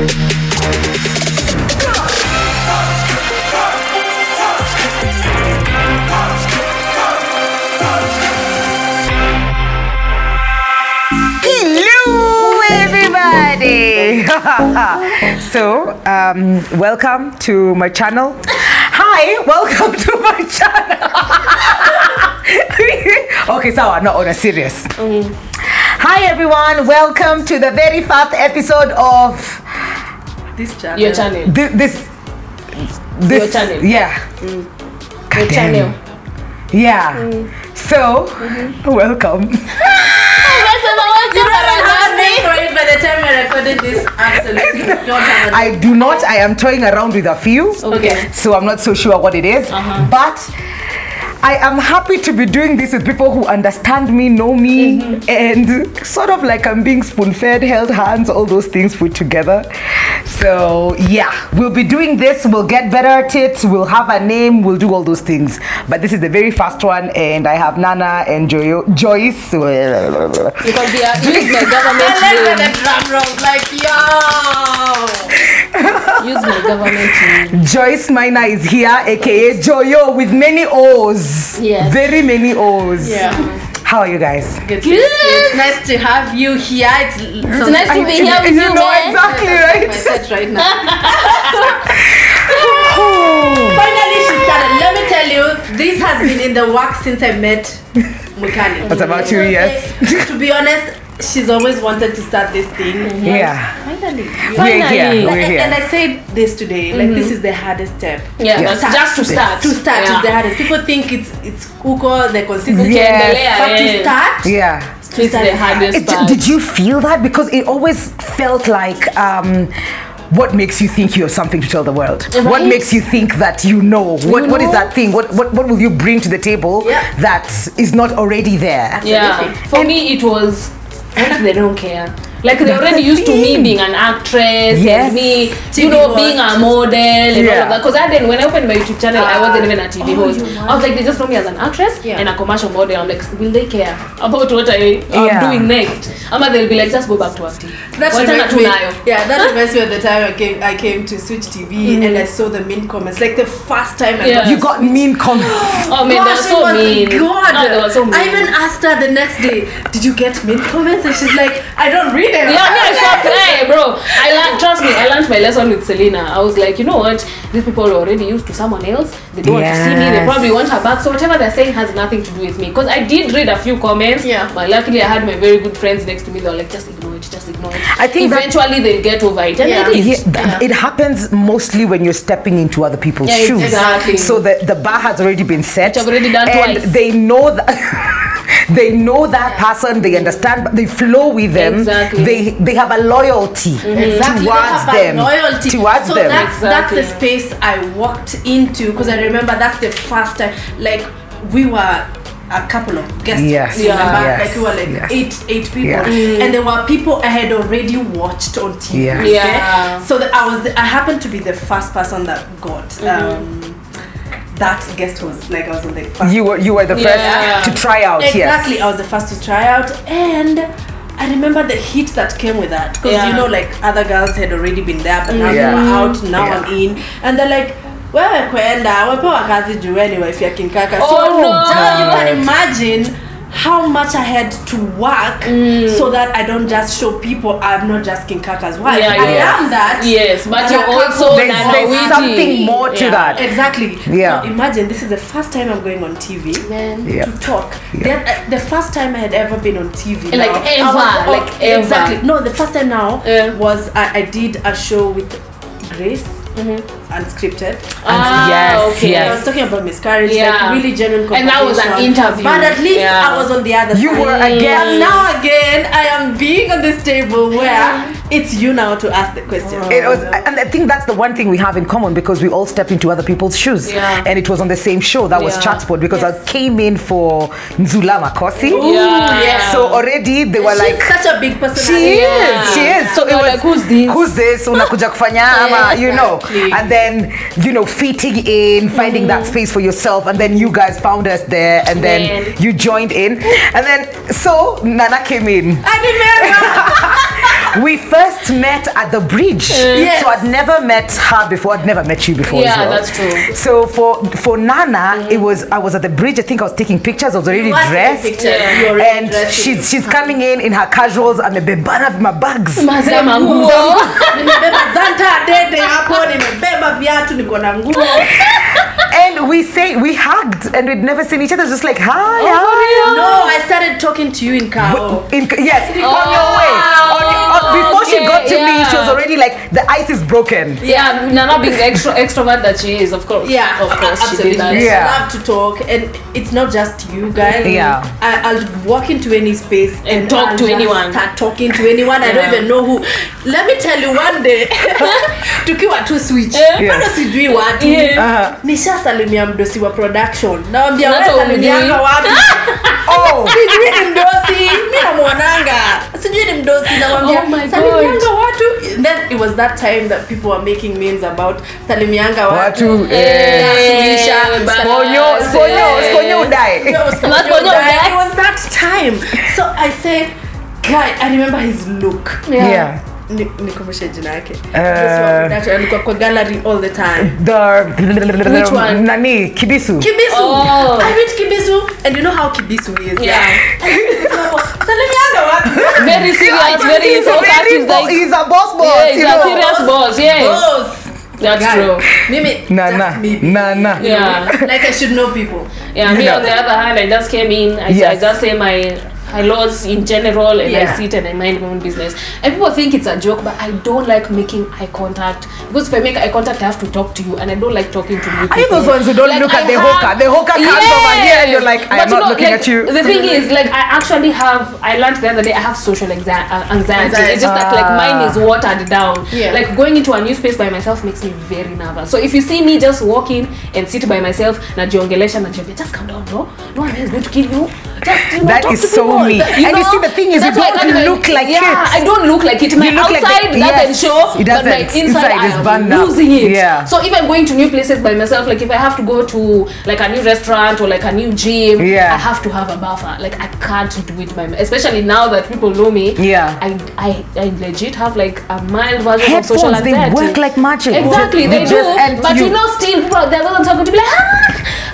So, welcome to my channel. Hi, welcome to my channel. Okay, so I'm not on a serious. Hi everyone, welcome to the very first episode of this channel. Your channel. This your channel. Yeah. Your channel. Yeah. So, welcome. By the time I recorded this, absolutely don't have I do not. I am toying around with a few. Okay. So I'm not so sure what it is. But I am happy to be doing this with people who understand me, know me, and sort of like I'm being spoon-fed, held hands, all those things put together. So yeah, we'll be doing this. We'll get better at it. We'll have a name. We'll do all those things. But this is the very first one, and I have Nana and Joyce. Because they are use my government name. drum rolls like yo. Use my government name. Joyce Maina is here, aka Joyo, with many O's. Yes. Very many O's. Yeah. How are you guys? Good. It's nice to have you here. It's nice to be here with you, man. Exactly right. My set right now. Oh. Finally, she started. Let me tell you, this has been in the works since I met Mwikali. That's about 2 years. To be honest, she's always wanted to start this thing. Yeah. Finally. We're here. We're here. And I said this today, like this is the hardest step. Yeah, that's just to start. To start is the hardest. People think it's kuko, the consistency. Yes. But to start, Yeah. It's the hardest part. Did you feel that? Because it always felt like what makes you think you have something to tell the world? Right? What makes you think that you know? What is that thing? What will you bring to the table that is not already there? Yeah. For me, it was they don't care. Like they're already used to me being an actress and me, you know, being a model and all of that. Because then when I opened my YouTube channel, I wasn't even a TV host. I was like, they just know me as an actress and a commercial model. I'm like, will they care about what I'm doing next? They'll be like, just go back to acting. That reminds me of the time I came to Switch TV and I saw the mean comments. Like the first time I got you got mean comments. Oh man, they were so mean. God. Oh, they were so mean. I even asked her the next day, did you get mean comments? And she's like, I don't read them. Yeah, I stopped. Hey, bro. Trust me, I learned my lesson with Selena. I was like, you know what? These people are already used to someone else. They don't want to see me. They probably want her back. So whatever they're saying has nothing to do with me. Because I did read a few comments. Yeah. But luckily, I had my very good friends next to me. They were like, just ignore it. Just ignore it. I think eventually they'll get over it. And they did. It happens mostly when you're stepping into other people's shoes. Exactly. So the bar has already been set. Which I've already done twice. They know that. They know that person, they understand, but they flow with them. Exactly. They have a loyalty towards them. So that's the space I walked into, because I remember that's the first time, like we were a couple of guests. Like we were like eight people, and there were people I had already watched on TV. So I happened to be the first person that got that guest was like I was on the first. You were the first to try out. Exactly, I was the first to try out, and I remember the heat that came with that, because you know, like other girls had already been there, but now they were out. Now I'm in, and they're like, wewe kwenda wepewa kazi juu anyway if you're kinkaka. So now you can imagine how much I had to work so that I don't just show people I'm not just Kinkaka's wife. I am that. Yes, but you're also there's something more to that. Exactly. Now, imagine this is the first time I'm going on TV to talk. The first time I had ever been on TV. Like ever. Exactly. No, the first time now was I did a show with Grace. Unscripted. I was talking about miscarriage, like really genuine conversation. And that was an interview. But at least I was on the other side. You were again. Now again, I am being on this table where it's you now to ask the question. It was, and I think that's the one thing we have in common, because we all stepped into other people's shoes. And it was on the same show. That was Chatspot, because I came in for Nzula Makosi. So already they were like, such a big personality. She is. So it was like, who's this? Who's this? Unakuja kufanya, you know. And then, you know, fitting in, finding that space for yourself, and then you guys found us there, and then you joined in, and then so Nana came in. I remember. We felt first met at the bridge. So I'd never met her before. I'd never met you before. Yeah, as well. that's true. So for Nana, I was at the bridge. I think I was taking pictures. I was already dressed, and she's coming in her casuals. I'm a bebana of my bags. And we hugged, and we'd never seen each other. Just like hi. No, I started talking to you in Kao. Yes, on your way. Before she got to me, she was already like the ice is broken. Yeah, Nana being the extrovert that she is, of course. Yeah, of course, absolutely. she did that. I love to talk, and it's not just you guys. Yeah, I'll walk into any space and talk to anyone. Start talking to anyone. I don't even know who. Let me tell you, one day tukiwa tu switch, bado sijui watu. Nishasalimia mdosi wa production. Naambia wewe salimianga watu. Sijui ni mdosi, mimi namuonanga. Sijui ni mdosi, naambia salimianga watu. Then it was that time that people were making memes about salimianga watu. Sponyo die. It was that time. So I said, guy, I remember his look. Yeah. Nikumbushe jina yake. Alikuwa kwa gallery all the time. Which one? Nani? Kibisu. Oh. I met Kibisu, and you know how Kibisu is. Yeah. Salimianga watu. Very serious, very focused. He's a boss. Yeah, he's a serious boss. Yeah. Boss. That's true. Nana. Yeah. Like I should know people. Yeah, me on the other hand, I just came in. I just say my hellos in general, and I sit and I mind my own business. And people think it's a joke, but I don't like making eye contact, because if I make eye contact, I have to talk to you, and I don't like talking to new people. Are you those ones who don't look at the hawker? The hawker comes over here, and you're like, I'm not looking at you. The thing is, like, I learned the other day, I have social anxiety. It's just that, like, mine is watered down. Like, going into a new space by myself makes me very nervous. So if you see me just walk in and sit by myself, just come down, no one is going to kill you. Just, that is so me. And you see, the thing is, you don't look like it. I don't look like it. My outside doesn't show, but my inside I am losing it. So even going to new places by myself, like if I have to go to like a new restaurant or like a new gym, I have to have a buffer. Like I can't do it by myself. Especially now that people know me. I legit have like a mild version of social anxiety. They work like magic. Exactly, they do. But you know, still people out there are talking to be like,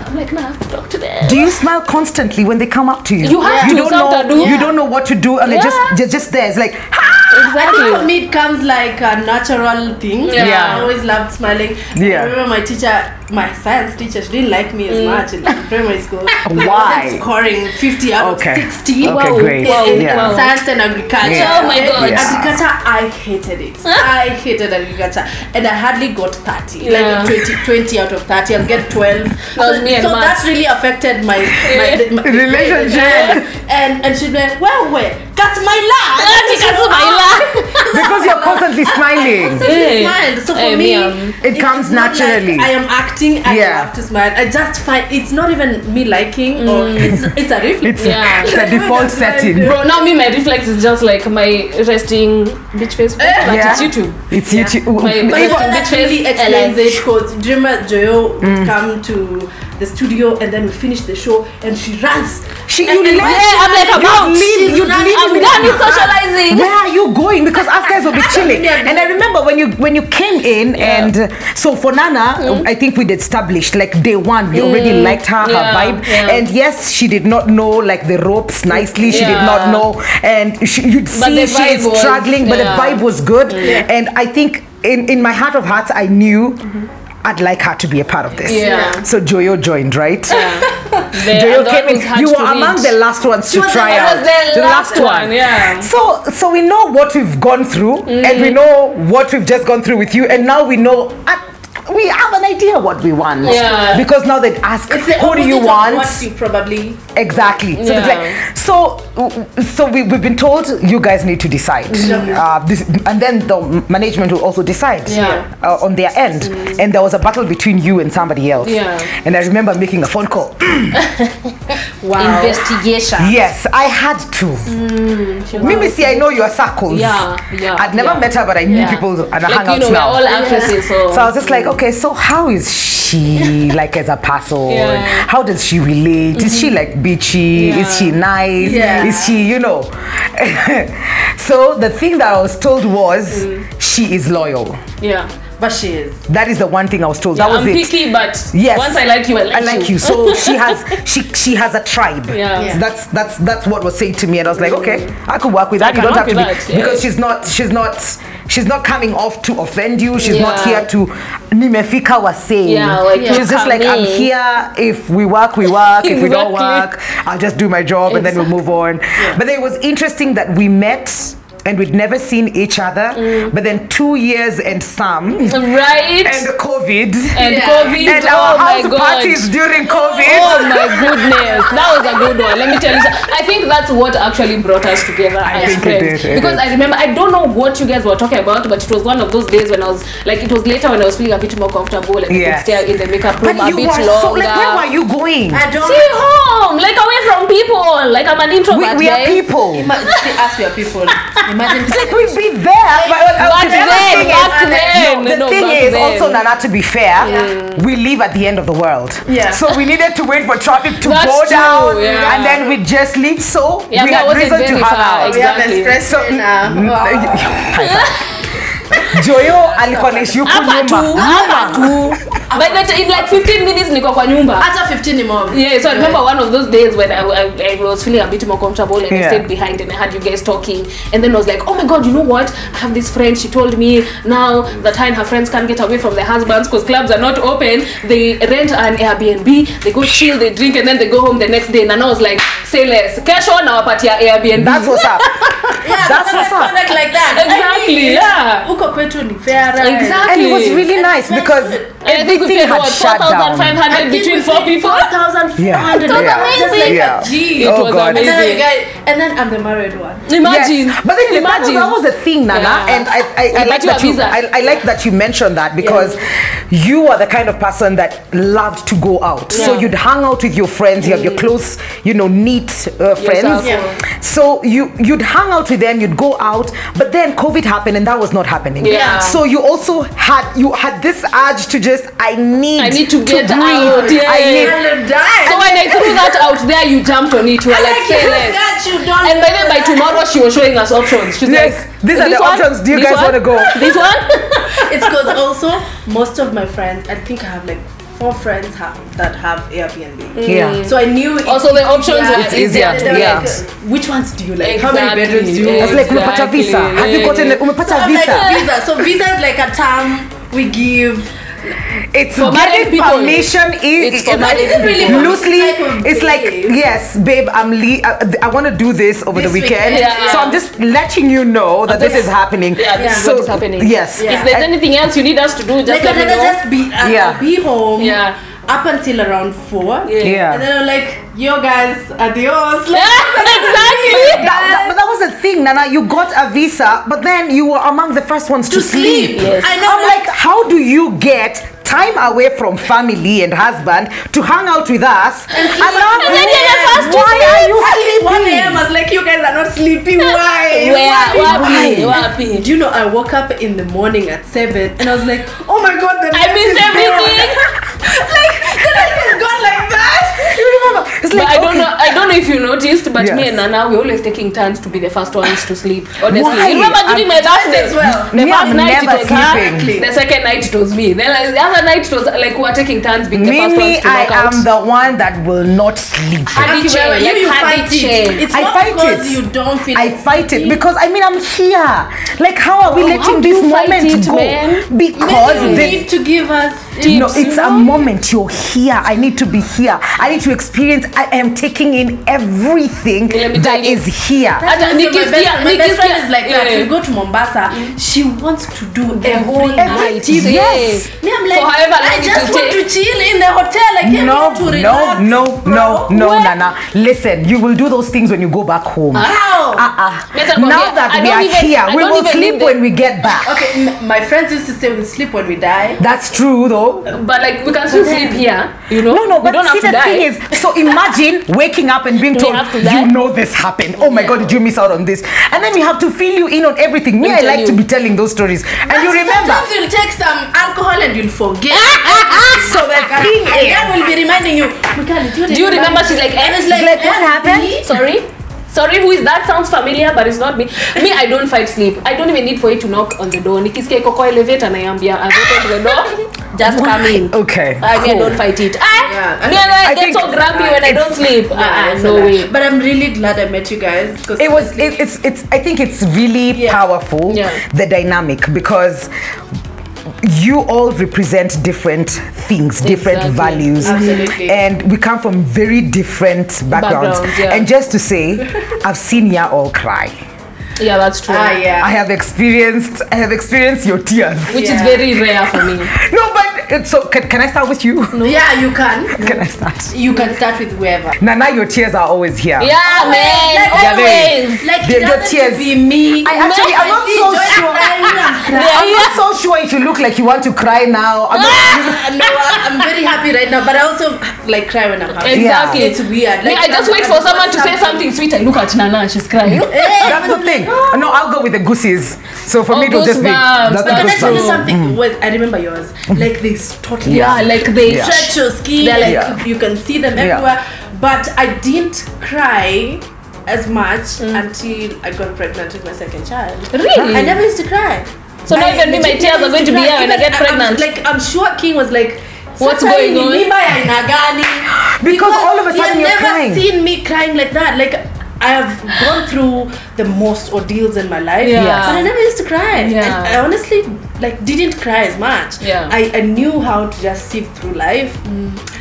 I'm like, no, I have to talk to them. Do you smile constantly when they come up to you? You have to. You don't know what to do, and they're just there. It's like, exactly. For me, it comes like a natural thing. I always loved smiling. I remember my teacher, my science teacher, she didn't like me as much in primary school. Why? I wasn't scoring 50 out of 60. Okay, great. In science and agriculture. Oh my God. Agriculture, I hated it. I hated agriculture, and I hardly got 30. Like 20 out of 30. I'll get 12. So that really affected my relationship. And she'd be like, well, that's my laugh. Because you're constantly smiling. So for me, it comes naturally. Like I am acting, I have to smile. I just find it's not even me liking, or it's a reflex. It's a default setting. Bro, now my reflex is just like my resting bitch face. But it's YouTube. It's YouTube. My bitch face really explains it, because Dreamer Joyo would come to the studio, and then we finish the show, and she runs. I'm like, I'm done with socializing. Where are you going? Because us guys will be chilling. And I remember when you came in, and so for Nana, I think we'd established like day one, we already liked her vibe. And yes, she did not know like the ropes nicely. She did not know, and you'd see she is struggling, but the vibe was good. And I think in my heart of hearts, I knew I'd like her to be a part of this. So Joyo joined, right? Joyo came in. You were among the last ones to try out. The last one. So we know what we've gone through, and we know what we've just gone through with you, and now we know. We have an idea what we want. Because now they ask, who do you want? What you probably exactly. So it's like, so we've been told you guys need to decide. And then the management will also decide on their end. And there was a battle between you and somebody else. And I remember making a phone call. Investigation. Yes, I had to. Mimi, see, I know your circles. I'd never met her, but I knew people and I hang out now. We're all actresses. So I was just like, okay, so how is she like as a person? Yeah. How does she relate? Is she like bitchy? Yeah. Is she nice? Yeah. Is she, So the thing that I was told was she is loyal. Yeah. But she is. That is the one thing I was told. Yeah, that was I'm it. picky, but Yes. once I like you, I like you. So she has a tribe. Yeah. So that's what was said to me, and I was like, okay, I could work with that. You don't have to be because she's not coming off to offend you. She's not here to nimefika wasei. Yeah, like she's just like, I'm here. If we work, we work. If we don't work, I'll just do my job and then we'll move on. Yeah. But then it was interesting that we met and we'd never seen each other, but then 2 years and some, right? And COVID, and COVID, and our house parties during COVID. Oh my goodness, that was a good one. Let me tell you, I think that's what actually brought us together as friends. Because I remember, I don't know what you guys were talking about, but it was one of those days when I was like, it was later when I was feeling a bit more comfortable and I could stay in the makeup room a bit longer. So, like, where were you going? I don't see home, like away from people. Like I'm an introvert. We are people. See us, we are people. Imagine it's like we'd be there, back then. The thing is also, Nana, to be fair, we live at the end of the world. Yeah. So we needed to wait for traffic to go down, and then we just leave. So we had reason to hang out. Exactly. We have Joyo alikuwa naishi huko nyuma. But in like 15 minutes niko kwa nyumba. After 15 more. Yeah, so I remember one of those days when I was feeling a bit more comfortable and I stayed behind and I had you guys talking, and then I was like, oh my god, you know what? I have this friend, she told me now that her and her friends can't get away from their husbands because clubs are not open. They rent an Airbnb, they go chill, they drink, and then they go home the next day. And I was like, say less. Kesho na wapatia Airbnb. That's what's up. Yeah, that's what's up. Like that. Exactly, yeah. Uko kwetu ni fair. Exactly. And it was really nice because everything had shut down. 4,500 between 4 people. 4,400. Yeah. It was amazing. It was amazing. And then I'm the married one. Imagine. Yes. But then that was a thing, Nana, and I like that I like that you mentioned that because you are the kind of person that loved to go out. So you'd hang out with your friends. You have your close, neat friends. So you'd hang out with them. You'd go out, but then COVID happened, and that was not happening. Yeah. So you also had this urge to just I need to get out. Yeah. I need. So when I threw that out there, you jumped on it. You were like, say less. And by tomorrow, she was showing us options. She's like, these are the options. Do you guys want to go? This one? It's because also most of my friends, I think I have like 4 friends that have Airbnb. Yeah. So I knew also the options were easier. Yeah. Like, which ones do you like? Exactly. How many bedrooms do you like? It's like umepata visa. Have you gotten umepata visa? Like visa. So visa is like a term we give. It's getting permission. Loosely. It's like, yes, babe, I want to do this over the weekend. So I'm just letting you know that this is happening. Yeah, this is what is happening. Yes. If there's anything else you need us to do, just let me know. I'll be home. Yeah. Up until around 4. Yeah. And then I'm like, yo guys, adios. Exactly. But that was the thing, Nana. You got a visa, but then you were among the first ones to sleep. Yes. I know. I'm like, how do you get time away from family and husband to hang out with us? And then why are you sleeping? 1 a.m. I was like, you guys are not sleeping. Why? Why? Do you know I woke up in the morning at 7 and I was like, oh my god, I missed everything. Like the night is gone like that. You remember? It's like, but I don't know if you noticed, but me and Nana, we're always taking turns to be the first ones to sleep. Honestly, why? Remember during my birthday as well. The first night it was sleeping. her, the second night it was me. Then like, the other night it was like we were taking turns being the first ones to knock out. I am the one that will not sleep. You fight it. It's not because you don't feel. I fight it because I'm here. Like, how are we letting this moment go? Because you need to give us. No, it's a moment. You're here. I need to be here. I need to experience. I am taking in everything that is here. My best friend is like that. We go to Mombasa. She wants to do the whole night. Yes. Me, I'm like, I just want to chill in the hotel. Like, no, Nana. Listen, you will do those things when you go back home. How? Now that we are here, we will sleep when we get back. Okay, my friends used to say we'll sleep when we die. That's true, though. No. But like we can still sleep here, you know. No, but we don't see, have to the thing die. is, so imagine waking up and being Do we told, have to die? you know this happened. Oh my God, did you miss out on this? And then we have to fill you in on everything. Me, I tell like you. to be telling those stories. And you remember. Sometimes you'll take some alcohol and you'll forget. So the thing And is, then we'll be reminding you, Mwikali, Do you remember? She's like, And it's like, what happened? Sorry, who is that? Sounds familiar, but it's not me. Me, I don't fight sleep. I don't even need for you to knock on the door. Nikisikia iko kwa elevator na yambia, I've opened the door. Just come in. Okay. I don't fight it. I get so grumpy when I don't sleep. No way. But I'm really glad I met you guys. It's I think it's really powerful, the dynamic, because you all represent different things, different values. Absolutely. And we come from very different backgrounds. And just to say, I've seen ya all cry. Yeah, that's true. I have experienced your tears, which is very rare for me. No, but so can I start with you? No. Yeah, you can. Can I start? You can start with whoever. Nana, your tears are always here. Yeah, man. Like always. Like your tears be me. I'm not so sure. I'm not so sure if you look like you want to cry now. I'm very happy right now, but I also like cry when I'm happy. Exactly. It's weird. Like, I just wait for someone to say something sweet. I look at Nana and she's crying. That's the thing. No, I'll go with the goosies. So for me, it'll just be. Can I tell you something? I remember yours. Like they totally. Yeah, like they stretch your skin. Like you can see them everywhere. But I didn't cry as much until I got pregnant with my second child. Really? I never used to cry. So now even me, my tears are going to be here when I get pregnant. I'm sure King was like, what's going on? Because all of a sudden you're crying. Never seen me crying like that. Like I have gone through the most ordeals in my life, but I never used to cry. And I honestly didn't cry as much. I knew how to just sift through life.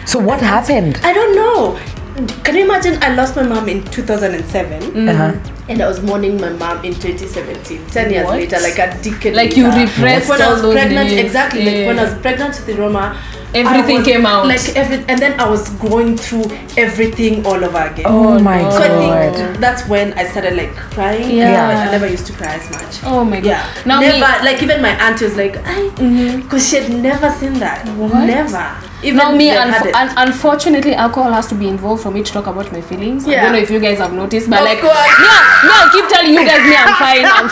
So what happened? I don't know. Can you imagine? I lost my mom in 2007, and I was mourning my mom in 2017. 10 years later, like a decade. Like you repressed when I was pregnant. Days. Exactly. Like when I was pregnant with the Roma. Everything came out. And then I was going through everything all over again. Oh my God. So I think that's when I started like crying. I never used to cry as much. Oh my God. Yeah. Now like even my aunt was like, because she had never seen that. What? Never. Even now me, unfortunately, alcohol has to be involved for me to talk about my feelings. I don't know if you guys have noticed, but of course. I keep telling you guys, I'm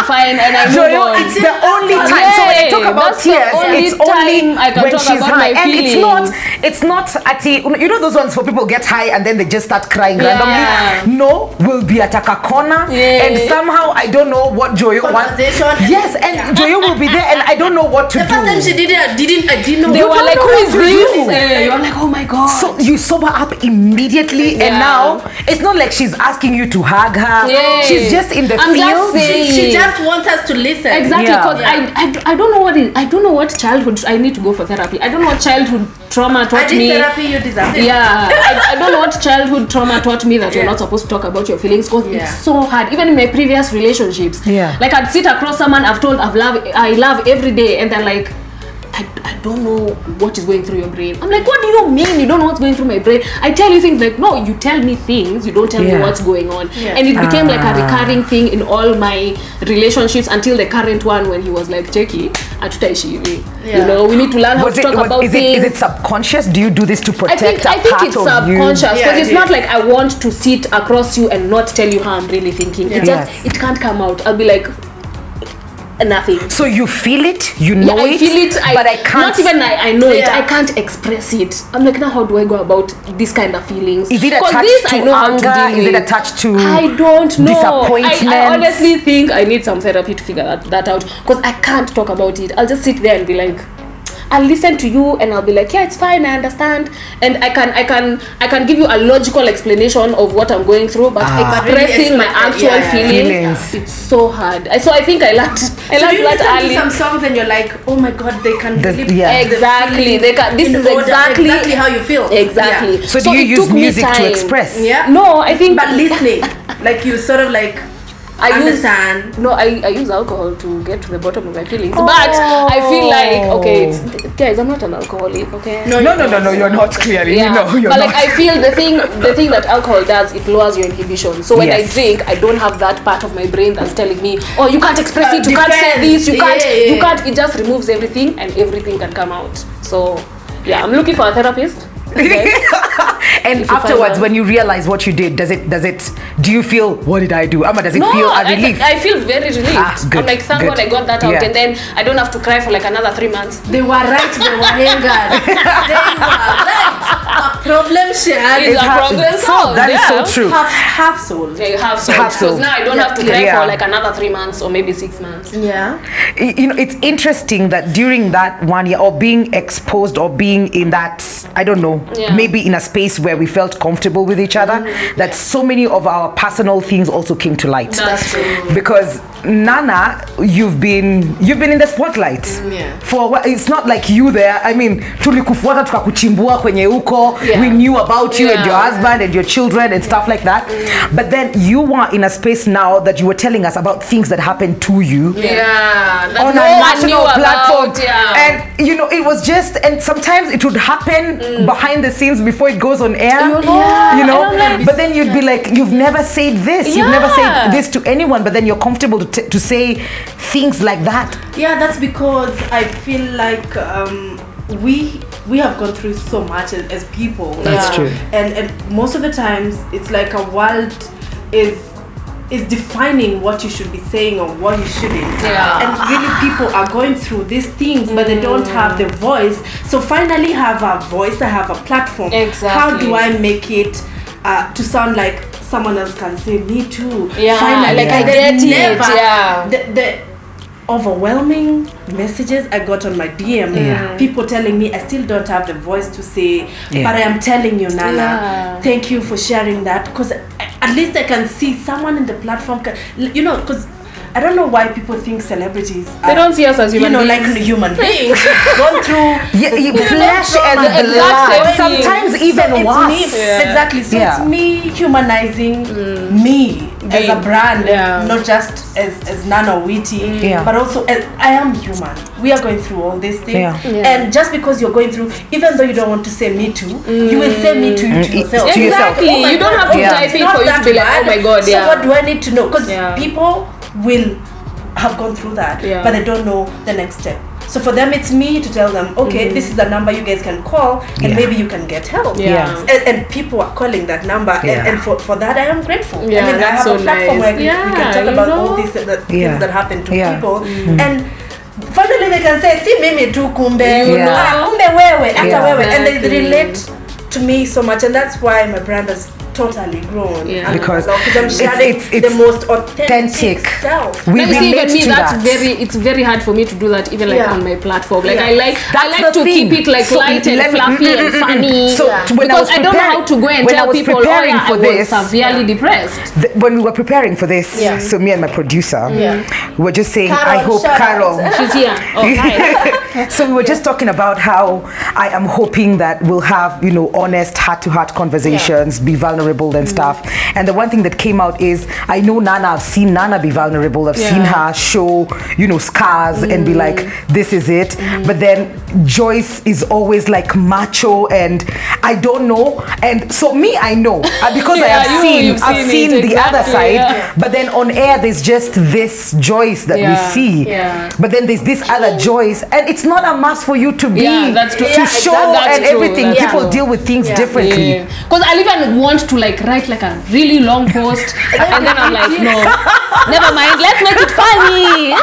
fine, and I move on. It's the only time. So when you talk about tears, it's only I can when talk she's about high, my and feelings. it's not at you know those ones for people get high and then they just start crying randomly. No, we'll be at a corner, and somehow I don't know what Joyo wants. Yes, and Joyo will be there, and I don't know what to do. The first time she did it, I didn't know. They were like, who is this? You're like, oh my God. So you sober up immediately, and now it's not like she's asking you to hug her. She's just in the field. She just wants us to listen. Exactly, because I don't know I don't know what childhood. I need to go for therapy. I don't know what childhood trauma taught me. Therapy, you deserve it. I don't know what childhood trauma taught me that you're not supposed to talk about your feelings, because it's so hard. Even in my previous relationships, like I'd sit across someone I love every day, and they're like, I don't know what is going through your brain. I'm like, what do you mean you don't know what's going through my brain? I tell you things like, no, you tell me things, you don't tell me what's going on. And it became like a recurring thing in all my relationships until the current one, when he was like, Jackie, atutaishi hivi. You know, we need to learn how to talk about things. Is it subconscious? Do you do this to protect I think it's subconscious, because it's not like I want to sit across you and not tell you how I'm really thinking. It can't come out. I'll be like, nothing. So you feel it, you know I feel it, but I can't. Not even I know it. I can't express it. I'm like, now how do I go about this kind of feelings? Is it attached to anger? Is it attached to I don't know. Disappointment? I honestly think I need some therapy to figure that out, because I can't talk about it. I'll just sit there and be like, I'll listen to you and I'll be like, yeah, it's fine, I understand, and I can give you a logical explanation of what I'm going through, but expressing my actual feelings, it's so hard. So I think I learned you listen to some songs and you're like, oh my God, they can really exactly. They can. This is exactly how you feel. Exactly. So do you use music to express? No, I think. But listening, like you sort of like. I use alcohol to get to the bottom of my feelings, but I feel like guys, I'm not an alcoholic, okay? No, you're not, clearly. You're but not. Like I feel the thing that alcohol does, it lowers your inhibition. So when I drink, I don't have that part of my brain that's telling me, oh, you can't express it, you can't say this, you can't. It just removes everything, and everything can come out. So yeah, I'm looking for a therapist. And afterwards, when you realize what you did, do you feel, what did I do? Ama, does it feel a relief? I feel very relieved. I'm like, thank God I got that out, and then I don't have to cry for like another 3 months. They were right, they were hangers. They were right. A problem shared is a problem solved. That is so true. Half soul. Yeah, half soul. Because now I don't have to cry for like another 3 months or maybe 6 months. Yeah. You know, it's interesting that during that 1 year, or being exposed, or being in that, I don't know, maybe in a space where we felt comfortable with each other, that so many of our personal things also came to light. That's true. Because Nana, you've been in the spotlight for what, it's not like you there. I mean, tulikufuata tukakuchimbua kwenye uko, we knew about you and your husband and your children and stuff like that. But then you were in a space now that you were telling us about things that happened to you on a national platform. And you know, it was just, and sometimes it would happen behind the scenes before it goes on air. You know, but then you'd be like, you've never said this, you've never said this to anyone, but then you're comfortable to say things like that. Yeah, that's because I feel like we have gone through so much as people. That's true. And most of the times it's like a world is defining what you should be saying or what you shouldn't. And really people are going through these things, but they don't have the voice. So finally have a voice, I have a platform. How do I make it to sound like someone else can say me too? Finally, like I get it. The overwhelming messages I got on my DM, people telling me I still don't have the voice to say, but I am telling you, Nana, thank you for sharing that, because at least I can see someone in the platform you know, because I don't know why people think celebrities they don't see us as human beings. like human beings gone through flesh and blood, sometimes even worse. Exactly. So it's me humanizing me as a brand, not just as Nana Owiti, but also as I am human. We are going through all these things, and just because you're going through, even though you don't want to say me too, you will say me too to yourself. Exactly. You don't have to type it for you to be like, oh my God. So what do I need to know? Because people will have gone through that, but they don't know the next step. So for them, it's me to tell them, okay, this is the number you guys can call, and maybe you can get help. And people are calling that number, and for that, I am grateful. I mean, I have a platform where we can talk about all these things that happen to people, and finally they can say, see mimi tu kumbe, kumbe wewe, ata wewe, and they relate to me so much, and that's why my brand has totally grown. Because I'm sharing the most authentic self. We relate to that. It's very hard for me to do that, even like on my platform. Like I like to keep it like light and fluffy and funny. So because I don't know how to go and tell people, I was severely depressed. When we were preparing for this, so me and my producer, we were just saying, I hope Carol. She's here. Oh, hi. So we were just talking about how I am hoping that we'll have, you know, honest heart-to-heart conversations, be vulnerable and stuff. And the one thing that came out is, I know Nana, I've seen Nana be vulnerable. I've seen her show, you know, scars and be like, this is it. But then Joyce is always like macho, and I don't know. And so me, I know because I have seen the other side. But then on air, there's just this Joyce that we see. But then there's this other Joyce, and it's not a must for you to be to show and everything. People deal with things differently. Because I'll even want to like write like a really long post, and then I'm like, no, never mind, let's make it funny.